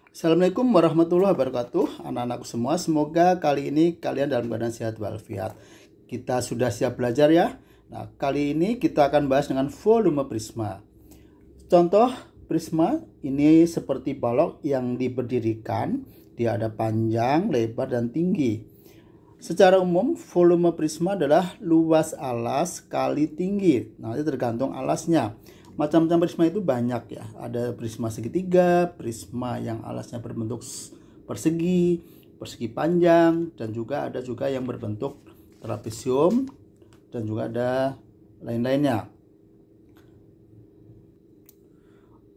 Assalamualaikum warahmatullahi wabarakatuh, anak-anakku semua. Semoga kali ini kalian dalam keadaan sehat walafiat. Kita sudah siap belajar ya. Nah, kali ini kita akan bahas dengan volume prisma. Contoh prisma ini seperti balok yang diberdirikan. Dia ada panjang, lebar, dan tinggi. Secara umum, volume prisma adalah luas alas kali tinggi. Nanti tergantung alasnya. Macam-macam prisma itu banyak ya. Ada prisma segitiga, prisma yang alasnya berbentuk persegi, persegi panjang, dan juga ada yang berbentuk trapesium, dan juga ada lain-lainnya.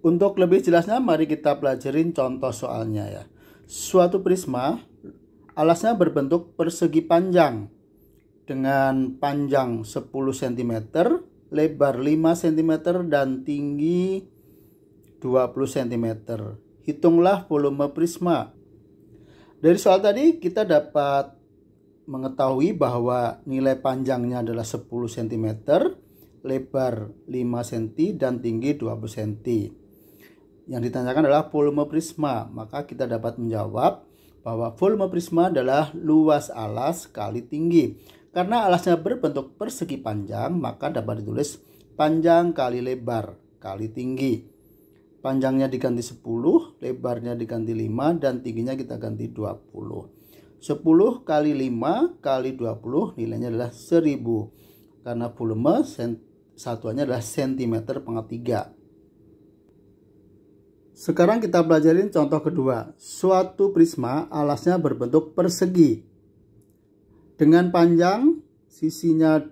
Untuk lebih jelasnya, mari kita pelajarin contoh soalnya ya. Suatu prisma alasnya berbentuk persegi panjang dengan panjang 10 cm, lebar 5 cm, dan tinggi 20 cm. Hitunglah volume prisma. Dari soal tadi kita dapat mengetahui bahwa nilai panjangnya adalah 10 cm, lebar 5 cm, dan tinggi 20 cm. Yang ditanyakan adalah volume prisma. Maka kita dapat menjawab bahwa volume prisma adalah luas alas kali tinggi. Karena alasnya berbentuk persegi panjang, maka dapat ditulis panjang kali lebar kali tinggi. Panjangnya diganti 10, lebarnya diganti 5, dan tingginya kita ganti 20. 10 kali 5 kali 20 nilainya adalah 1000. Karena volume satuannya adalah cm/3. Sekarang kita pelajarin contoh kedua. Suatu prisma alasnya berbentuk persegi dengan panjang sisinya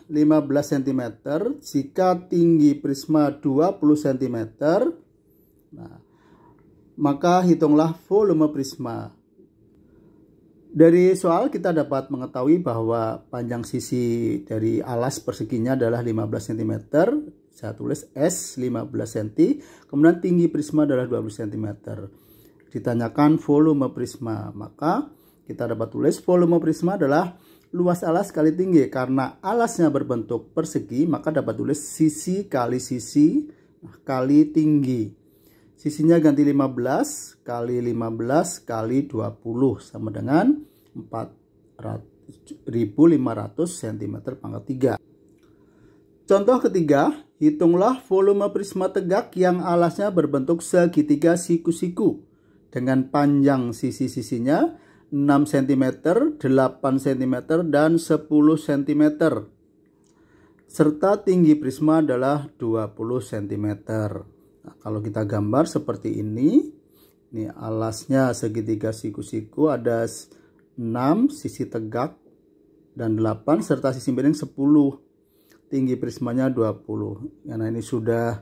15 cm jika tinggi prisma 20 cm. Nah, maka hitunglah volume prisma. Dari soal kita dapat mengetahui bahwa panjang sisi dari alas perseginya adalah 15 cm. Saya tulis S 15 cm. Kemudian tinggi prisma adalah 20 cm. Ditanyakan volume prisma, maka kita dapat tulis volume prisma adalah luas alas kali tinggi. Karena alasnya berbentuk persegi, maka dapat tulis sisi kali sisi kali tinggi. Sisinya ganti 15 kali 15 kali 20 sama dengan 1500 cm/3. Contoh ketiga, hitunglah volume prisma tegak yang alasnya berbentuk segitiga siku-siku dengan panjang sisi-sisinya 6 cm, 8 cm, dan 10 cm. Serta tinggi prisma adalah 20 cm. Nah, kalau kita gambar seperti ini alasnya segitiga siku-siku, ada 6 sisi tegak dan 8 serta sisi miring 10. Tinggi prismanya 20. Nah, ini sudah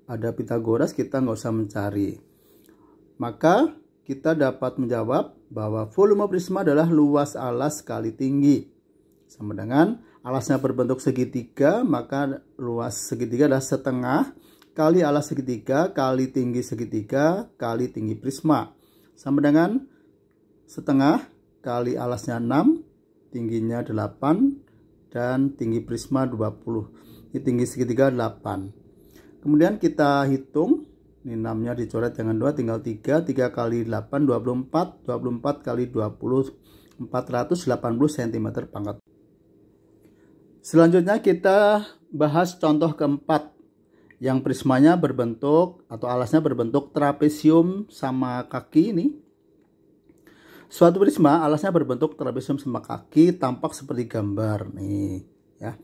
ada Pitagoras, kita nggak usah mencari. Maka kita dapat menjawab bahwa volume prisma adalah luas alas kali tinggi. Sama dengan alasnya berbentuk segitiga, maka luas segitiga adalah setengah kali alas segitiga kali tinggi segitiga kali tinggi prisma. Sama dengan setengah kali alasnya 6, tingginya 8, dan tinggi prisma 20. Ini tinggi segitiga 8. Kemudian kita hitung. Ini 6-nya dicoret dengan 2, tinggal 3. 3 kali 8, 24. 24 kali 20, 480 cm/. Selanjutnya kita bahas contoh keempat. Yang prismanya berbentuk atau alasnya berbentuk trapesium sama kaki ini. Suatu prisma alasnya berbentuk trapesium sama kaki tampak seperti gambar. Nih ya.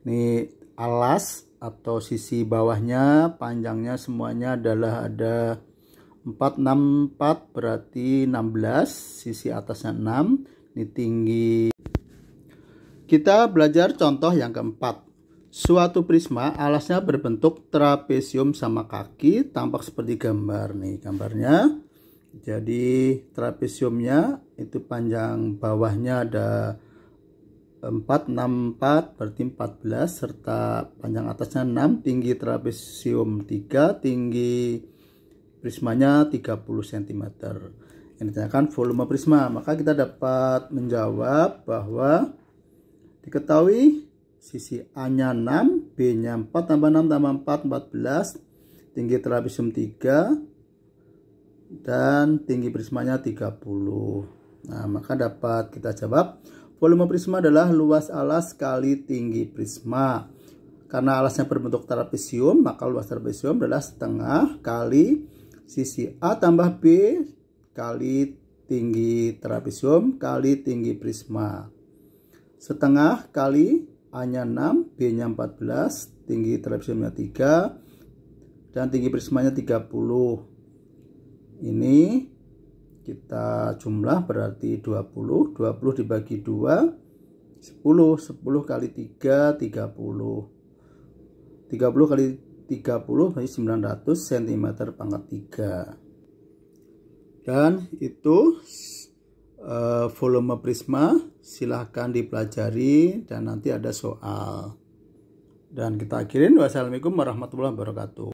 Ini alas atau sisi bawahnya, panjangnya semuanya adalah ada 4, 6, 4 berarti 16, sisi atasnya 6, ini tinggi. Kita belajar contoh yang keempat. Suatu prisma alasnya berbentuk trapesium sama kaki tampak seperti gambar. Nih gambarnya. Jadi trapesiumnya itu panjang bawahnya ada 4, 6, 4 berarti 14 serta panjang atasnya 6, tinggi trapesium 3, tinggi prismanya 30 cm. Yang ditanyakan volume prisma, maka kita dapat menjawab bahwa diketahui sisi A nya 6, B nya 4 tambah 6 tambah 4, 14, tinggi trapesium 3, dan tinggi prismanya 30. Nah, maka dapat kita jawab volume prisma adalah luas alas kali tinggi prisma. Karena alasnya berbentuk trapesium, maka luas trapesium adalah setengah kali sisi A tambah B kali tinggi trapesium kali tinggi prisma. Setengah kali A-nya 6, B-nya 14, tinggi trapesiumnya 3, dan tinggi prismanya 30. Ini kita jumlah berarti 20. 20 dibagi 2, 10. 10 kali 3, 30. 30 kali 30 berarti 900 cm pangkat 3. Dan itu volume prisma. Silahkan dipelajari dan nanti ada soal. Dan kita akhirin. Wassalamualaikum warahmatullahi wabarakatuh.